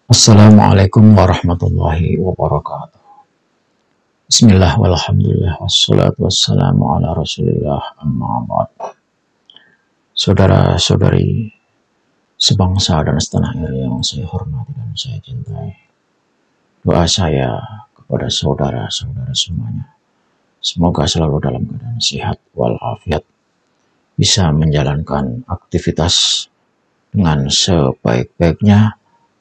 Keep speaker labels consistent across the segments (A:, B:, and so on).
A: Assalamualaikum warahmatullahi wabarakatuh. Bismillah walhamdulillah wassalatu wassalamu ala rasulillah amma ba'd. Saudara-saudari sebangsa dan setanah air yang saya hormati dan saya cintai, doa saya kepada saudara-saudara semuanya, semoga selalu dalam keadaan sehat walafiat, bisa menjalankan aktivitas dengan sebaik-baiknya,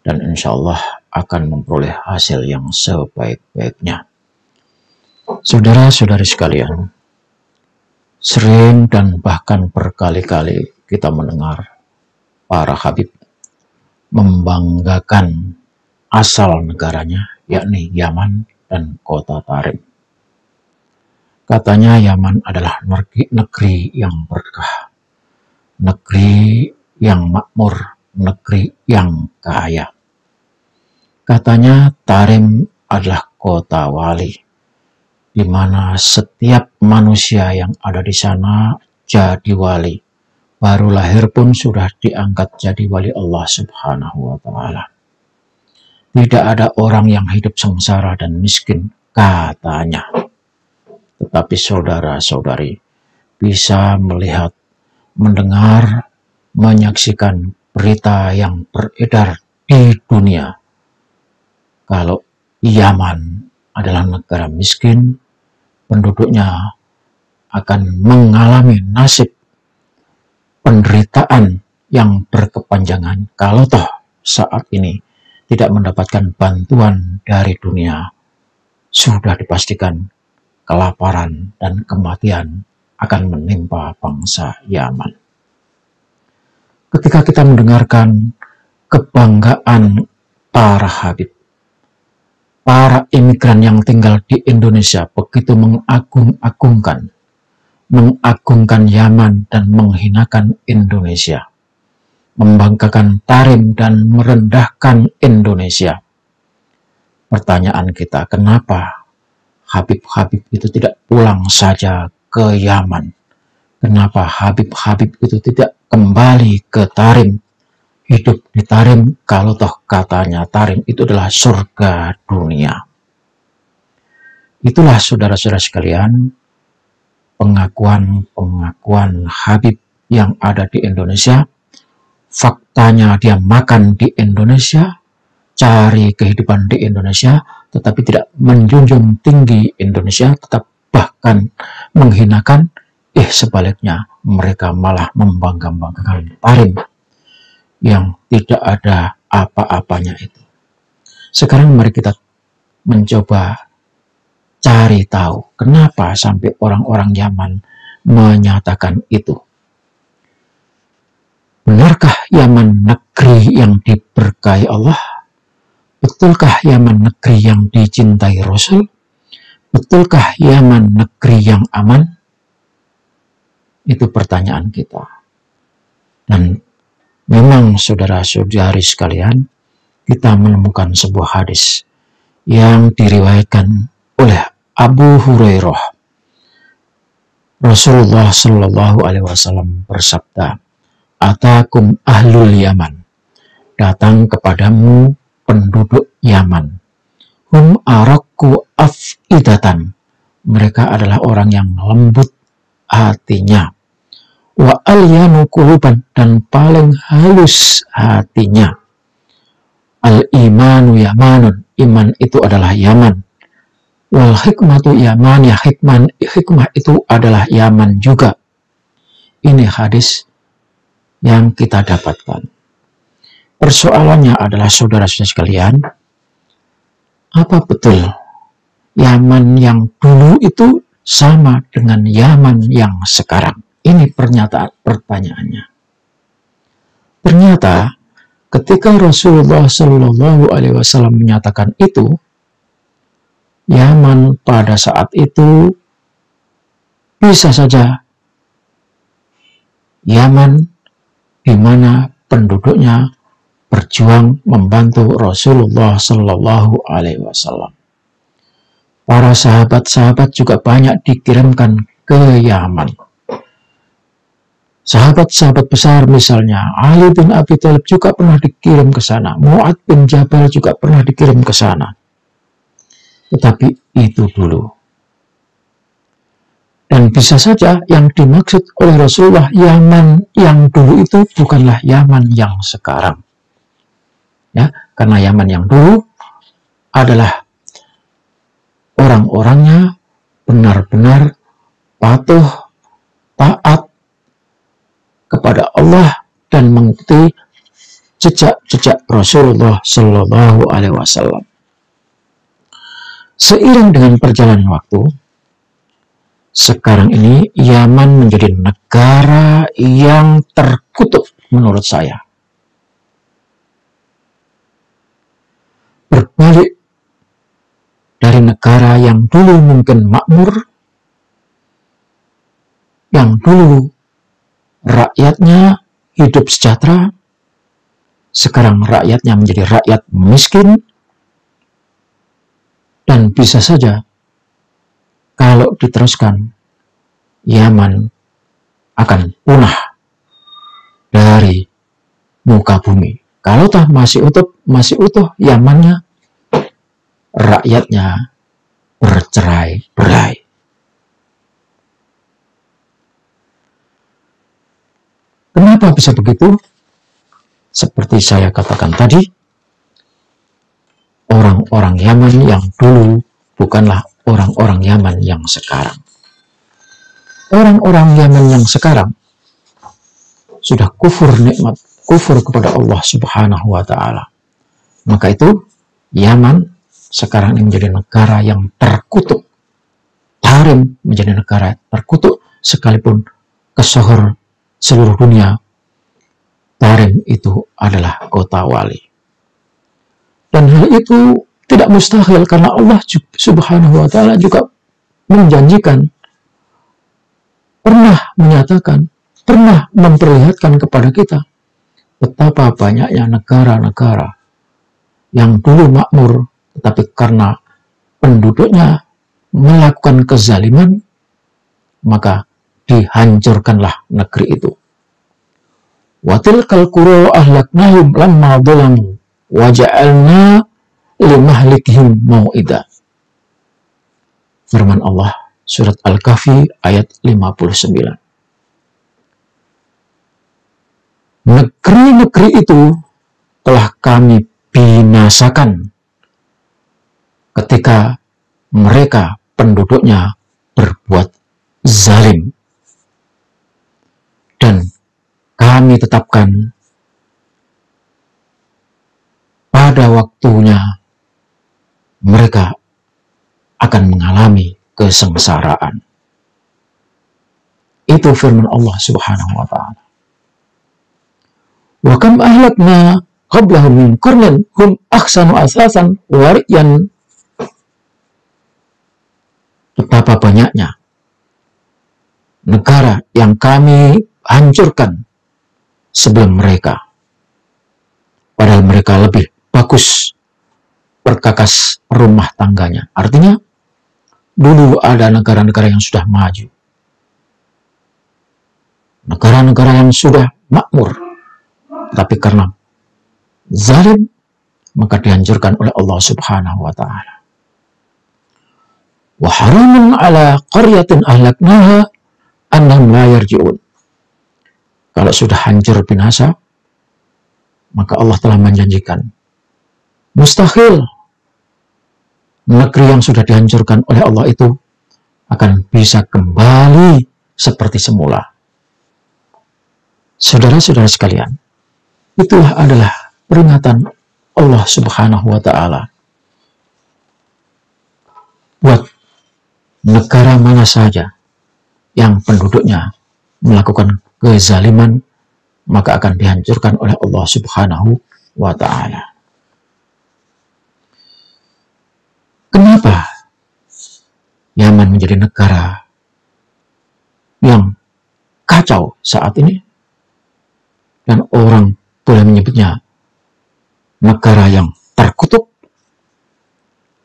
A: dan insya Allah akan memperoleh hasil yang sebaik-baiknya. Saudara-saudari sekalian, sering dan bahkan berkali-kali kita mendengar para habib membanggakan asal negaranya, yakni Yaman dan kota Tarim. Katanya Yaman adalah negeri yang berkah, negeri yang makmur, negeri yang kaya. Katanya Tarim adalah kota wali, di mana setiap manusia yang ada di sana jadi wali. Baru lahir pun sudah diangkat jadi wali Allah Subhanahu wa Ta'ala. Tidak ada orang yang hidup sengsara dan miskin, katanya. Tetapi saudara-saudari bisa melihat, mendengar, menyaksikan berita yang beredar di dunia kalau Yaman adalah negara miskin, penduduknya akan mengalami nasib penderitaan yang berkepanjangan kalau toh saat ini tidak mendapatkan bantuan dari dunia. Sudah dipastikan kelaparan dan kematian akan menimpa bangsa Yaman. Ketika kita mendengarkan kebanggaan para habib, para imigran yang tinggal di Indonesia begitu mengagungkan Yaman dan menghinakan Indonesia, membanggakan Tarim dan merendahkan Indonesia. Pertanyaan kita, kenapa habib-habib itu tidak pulang saja ke Yaman? Kenapa habib-habib itu tidak kembali ke Tarim, hidup di Tarim, kalau toh katanya Tarim itu adalah surga dunia? Itulah saudara-saudara sekalian, pengakuan habib yang ada di Indonesia. Faktanya dia makan di Indonesia, cari kehidupan di Indonesia, tetapi tidak menjunjung tinggi Indonesia, tetap bahkan menghinakan. Sebaliknya mereka malah membangga-banggakan Tarim yang tidak ada apa-apanya itu. Sekarang mari kita mencoba cari tahu kenapa sampai orang-orang Yaman menyatakan itu. Benarkah Yaman negeri yang diberkahi Allah? Betulkah Yaman negeri yang dicintai Rasul? Betulkah Yaman negeri yang aman? Itu pertanyaan kita. Dan memang saudara-saudari sekalian, kita menemukan sebuah hadis yang diriwayatkan oleh Abu Hurairah. Rasulullah Shallallahu Alaihi Wasallam bersabda, "Atakum ahlul Yaman, datang kepadamu penduduk Yaman. Hum araku afidatan, mereka adalah orang yang lembut hatinya. Wa alyanu quluban, dan paling halus hatinya. Al imanu yamanun, iman itu adalah Yaman. Wal hikmatu yaman, ya hikmah itu adalah Yaman juga." Ini hadis yang kita dapatkan. Persoalannya adalah saudara-saudara sekalian, apa betul Yaman yang dulu itu sama dengan Yaman yang sekarang? Ini pertanyaannya. Ternyata ketika Rasulullah Shallallahu Alaihi Wasallam menyatakan itu, Yaman pada saat itu bisa saja Yaman di mana penduduknya berjuang membantu Rasulullah Shallallahu Alaihi Wasallam. Para sahabat-sahabat juga banyak dikirimkan ke Yaman. Sahabat-sahabat besar misalnya, Ali bin Abi Thalib juga pernah dikirim ke sana. Mu'adz bin Jabal juga pernah dikirim ke sana. Tetapi itu dulu. Dan bisa saja yang dimaksud oleh Rasulullah Yaman yang dulu itu bukanlah Yaman yang sekarang. Ya, karena Yaman yang dulu adalah orang-orangnya benar-benar patuh, taat kepada Allah dan mengikuti jejak-jejak Rasulullah Shallallahu Alaihi Wasallam. Seiring dengan perjalanan waktu, sekarang ini Yaman menjadi negara yang terkutuk menurut saya. Berbalik dari negara yang dulu mungkin makmur, yang dulu rakyatnya hidup sejahtera, sekarang rakyatnya menjadi rakyat miskin, dan bisa saja kalau diteruskan, Yaman akan punah dari muka bumi. Kalau toh masih utuh Yamannya, rakyatnya bercerai-berai. Kenapa bisa begitu? Seperti saya katakan tadi, orang-orang Yaman yang dulu bukanlah orang-orang Yaman yang sekarang. Orang-orang Yaman yang sekarang sudah kufur nikmat, kufur kepada Allah Subhanahu wa Ta'ala. Maka itu Yaman sekarang ini menjadi negara yang terkutuk. Tarim menjadi negara terkutuk, sekalipun ke seluruh dunia Tarim itu adalah kota wali. Dan hal itu tidak mustahil karena Allah Subhanahu wa Ta'ala juga menjanjikan, pernah menyatakan, pernah memperlihatkan kepada kita betapa banyaknya negara-negara yang dulu makmur, tetapi karena penduduknya melakukan kezaliman, maka dihancurkanlah negeri itu. Wa tilkal qura ahlaknahum lamma dhalamu wa ja'alna limahlikihim mau'ida. Firman Allah, surat Al-Kahfi ayat 59. Negeri-negeri itu telah kami binasakan ketika mereka penduduknya berbuat zalim. Dan kami tetapkan pada waktunya mereka akan mengalami kesengsaraan. Itu firman Allah Subhanahu wa Ta'ala. Wa kam ahlakna qablahum min qurnin hum ahsanu asasan wa ri'yan. Betapa banyaknya negara yang kami hancurkan sebelum mereka, padahal mereka lebih bagus perkakas rumah tangganya. Artinya dulu ada negara-negara yang sudah maju, negara-negara yang sudah makmur, tapi karena zalim maka dihancurkan oleh Allah Subhanahu wa Ta'ala. Wa haramun ala qaryatin ahlaknaha annahum la yarji'un. Kalau sudah hancur binasa, maka Allah telah menjanjikan mustahil negeri yang sudah dihancurkan oleh Allah itu akan bisa kembali seperti semula. Saudara-saudara sekalian, itulah adalah peringatan Allah Subhanahu wa Ta'ala buat negara mana saja yang penduduknya melakukan kezaliman, maka akan dihancurkan oleh Allah Subhanahu wa Ta'ala. Kenapa Yaman menjadi negara yang kacau saat ini? Dan orang boleh menyebutnya negara yang terkutuk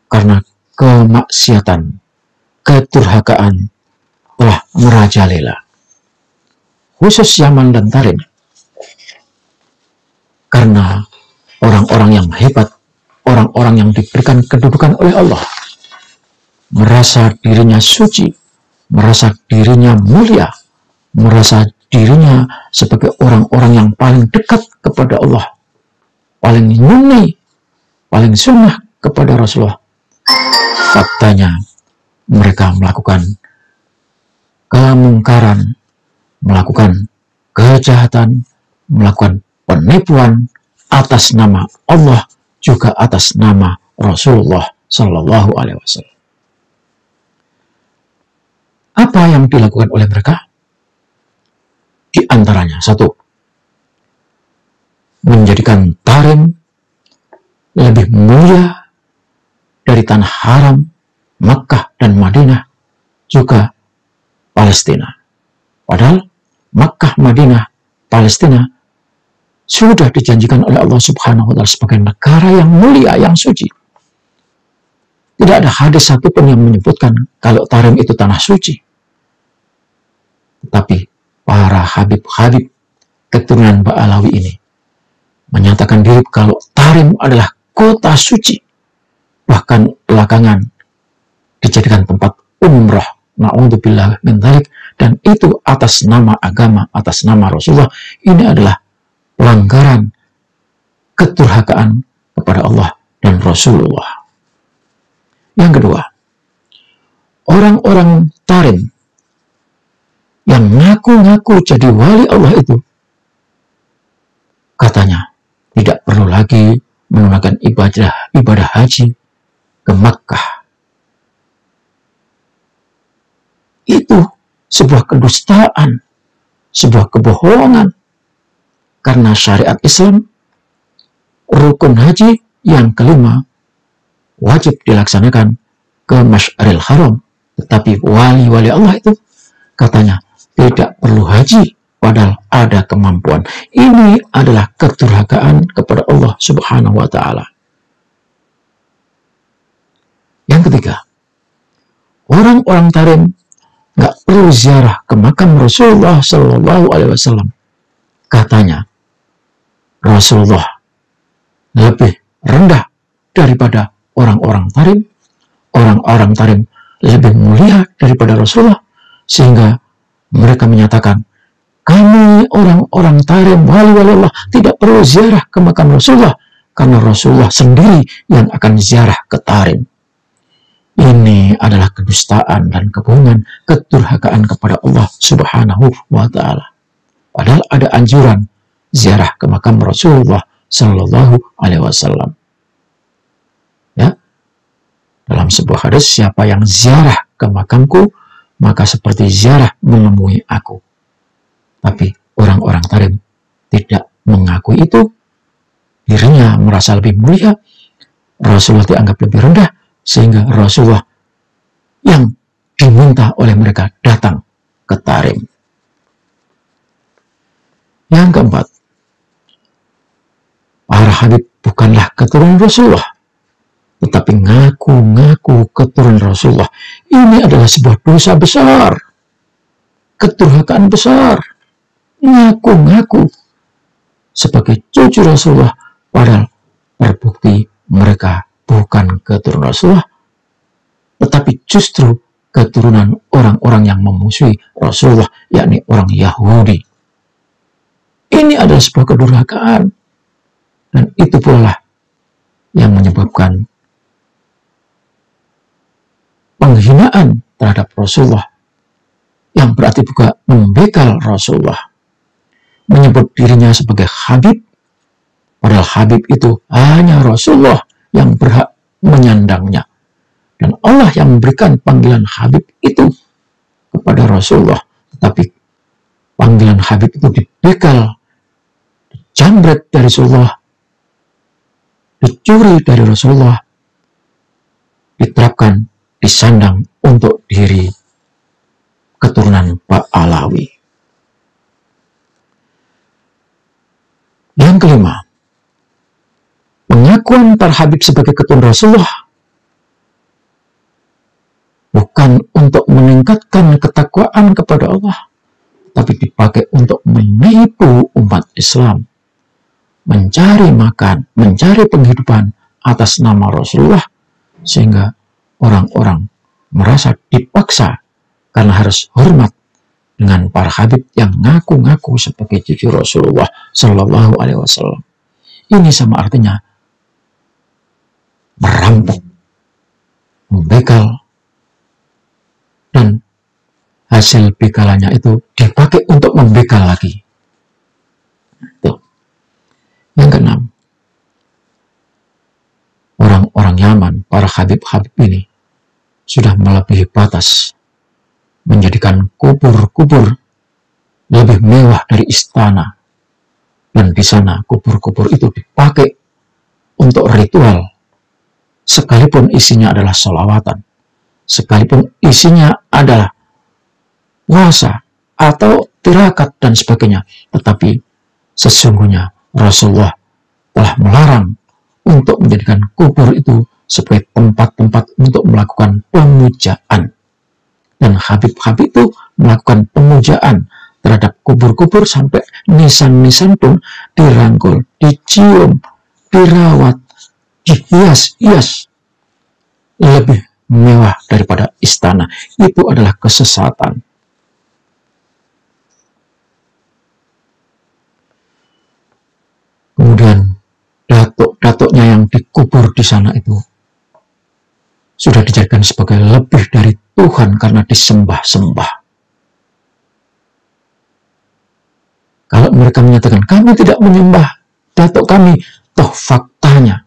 A: karena kemaksiatan, kedurhakaan telah merajalela. khusus Yaman dan Tarim, karena orang-orang yang hebat, orang-orang yang diberikan kedudukan oleh Allah, merasa dirinya suci, merasa dirinya mulia, merasa dirinya sebagai orang-orang yang paling dekat kepada Allah, paling murni, paling sunnah kepada Rasulullah. Faktanya mereka melakukan kemungkaran, melakukan kejahatan, melakukan penipuan atas nama Allah, juga atas nama Rasulullah Shallallahu Alaihi Wasallam. Apa yang dilakukan oleh mereka? Di antaranya, satu, menjadikan Tarim lebih mulia dari tanah haram Makkah dan Madinah, juga Palestina. Padahal Makkah, Madinah, Palestina sudah dijanjikan oleh Allah Subhanahu wa Ta'ala sebagai negara yang mulia, yang suci. Tidak ada hadis satupun yang menyebutkan kalau Tarim itu tanah suci. Tetapi para habib-habib keturunan Ba'alawi ini menyatakan diri kalau Tarim adalah kota suci. Bahkan belakangan dijadikan tempat umrah. Na'udzubillah min dzalik, dan itu atas nama agama, atas nama Rasulullah. Ini adalah pelanggaran, kedurhakaan kepada Allah dan Rasulullah. Yang kedua, orang-orang Tarim yang ngaku-ngaku jadi wali Allah itu, katanya tidak perlu lagi menunaikan ibadah haji ke Makkah. Itu sebuah kedustaan, sebuah kebohongan, karena syariat Islam, rukun haji yang kelima wajib dilaksanakan ke Masy'aril Haram. Tetapi wali-wali Allah itu katanya tidak perlu haji, padahal ada kemampuan. Ini adalah kedurhakaan kepada Allah Subhanahu wa Ta'ala. Yang ketiga, orang-orang Tarim nggak perlu ziarah ke makam Rasulullah Shallallahu Alaihi Wasallam. Katanya Rasulullah lebih rendah daripada orang-orang Tarim. Orang-orang Tarim lebih mulia daripada Rasulullah, sehingga mereka menyatakan, kami orang-orang Tarim, wali-wali Allah, tidak perlu ziarah ke makam Rasulullah, karena Rasulullah sendiri yang akan ziarah ke Tarim. Ini adalah kedustaan dan kebohongan, kedurhakaan kepada Allah Subhanahu wa Ta'ala. Padahal ada anjuran ziarah ke makam Rasulullah Sallallahu Alaihi Wasallam. Ya, dalam sebuah hadis, siapa yang ziarah ke makamku, maka seperti ziarah menemui aku. Tapi orang-orang Tarim tidak mengakui itu. Dirinya merasa lebih mulia, Rasulullah dianggap lebih rendah, sehingga Rasulullah yang diminta oleh mereka datang ke Tarim. Yang keempat, para habib bukanlah keturunan Rasulullah, tetapi ngaku-ngaku keturunan Rasulullah. Ini adalah sebuah dosa besar, kedurhakaan besar. Ngaku-ngaku sebagai cucu Rasulullah, padahal terbukti mereka bukan keturunan Rasulullah, tetapi justru keturunan orang-orang yang memusuhi Rasulullah, yakni orang Yahudi. Ini adalah sebuah kedurhakaan, dan itu pula yang menyebabkan penghinaan terhadap Rasulullah, yang berarti juga membekal Rasulullah, menyebut dirinya sebagai Habib, padahal Habib itu hanya Rasulullah yang berhak menyandangnya. Dan Allah yang memberikan panggilan Habib itu kepada Rasulullah. Tetapi panggilan Habib itu dibekal, dijambret dari Rasulullah, dicuri dari Rasulullah, diterapkan, disandang untuk diri keturunan Ba'alawi. Yang kelima, pengakuan para Habib sebagai keturunan Rasulullah bukan untuk meningkatkan ketakwaan kepada Allah, tapi dipakai untuk menipu umat Islam, mencari makan, mencari penghidupan atas nama Rasulullah, sehingga orang-orang merasa dipaksa karena harus hormat dengan para habib yang ngaku-ngaku sebagai cucu Rasulullah Shallallahu Alaihi Wasallam. Ini sama artinya merampok, membegal, dan hasil begalannya itu dipakai untuk membegal lagi. Tuh. Yang keenam, orang-orang Yaman, para habib-habib ini sudah melebihi batas, menjadikan kubur-kubur lebih mewah dari istana. Dan di sana kubur-kubur itu dipakai untuk ritual, sekalipun isinya adalah sholawatan, sekalipun isinya adalah puasa atau tirakat dan sebagainya. Tetapi sesungguhnya Rasulullah telah melarang untuk menjadikan kubur itu sebagai tempat-tempat untuk melakukan pemujaan. Dan habib-habib itu melakukan pemujaan terhadap kubur-kubur sampai nisan-nisan pun dirangkul, dicium, dirawat, dihias-hias lebih mewah daripada istana. Itu adalah kesesatan. Kemudian datuk-datuknya yang dikubur di sana itu sudah dijadikan sebagai lebih dari Tuhan karena disembah-sembah. Kalau mereka menyatakan kami tidak menyembah datuk kami, toh faktanya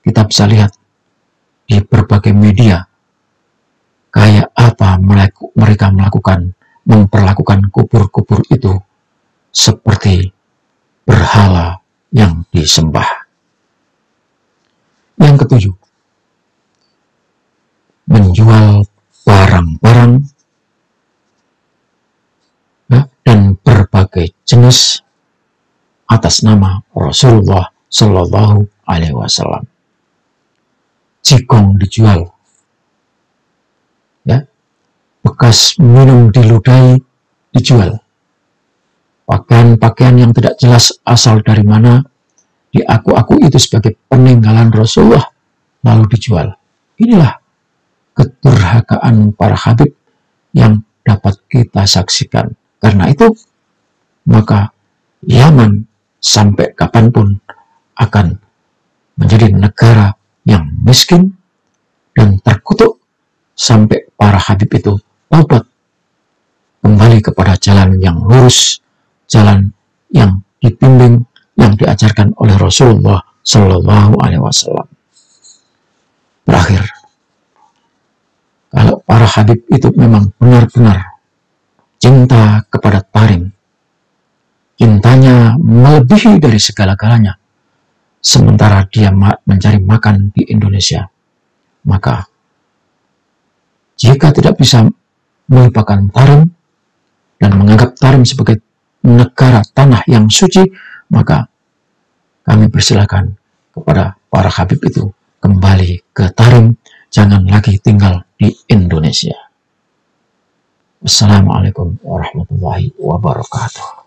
A: kita bisa lihat di berbagai media kayak apa mereka memperlakukan kubur-kubur itu seperti berhala yang disembah. Yang ketujuh, menjual barang-barang dan berbagai jenis atas nama Rasulullah Shallallahu Alaihi Wasallam. Jigong dijual, ya, bekas minum diludahi dijual, pakaian-pakaian yang tidak jelas asal dari mana diaku-aku itu sebagai peninggalan Rasulullah lalu dijual. Inilah kedurhakaan para habib yang dapat kita saksikan. Karena itu, maka Yaman sampai kapanpun akan menjadi negara yang miskin dan terkutuk sampai para habib itu taubat kembali kepada jalan yang lurus, jalan yang dibimbing, yang diajarkan oleh Rasulullah Shallallahu Alaihi Wasallam. Terakhir, kalau para habib itu memang benar-benar cinta kepada tarim, cintanya melebihi dari segala-galanya, sementara dia mencari makan di Indonesia, maka jika tidak bisa melupakan tarim dan menganggap tarim sebagai negara tanah yang suci, maka kami persilakan kepada para habib itu kembali ke tarim, jangan lagi tinggal di Indonesia. Assalamualaikum warahmatullahi wabarakatuh.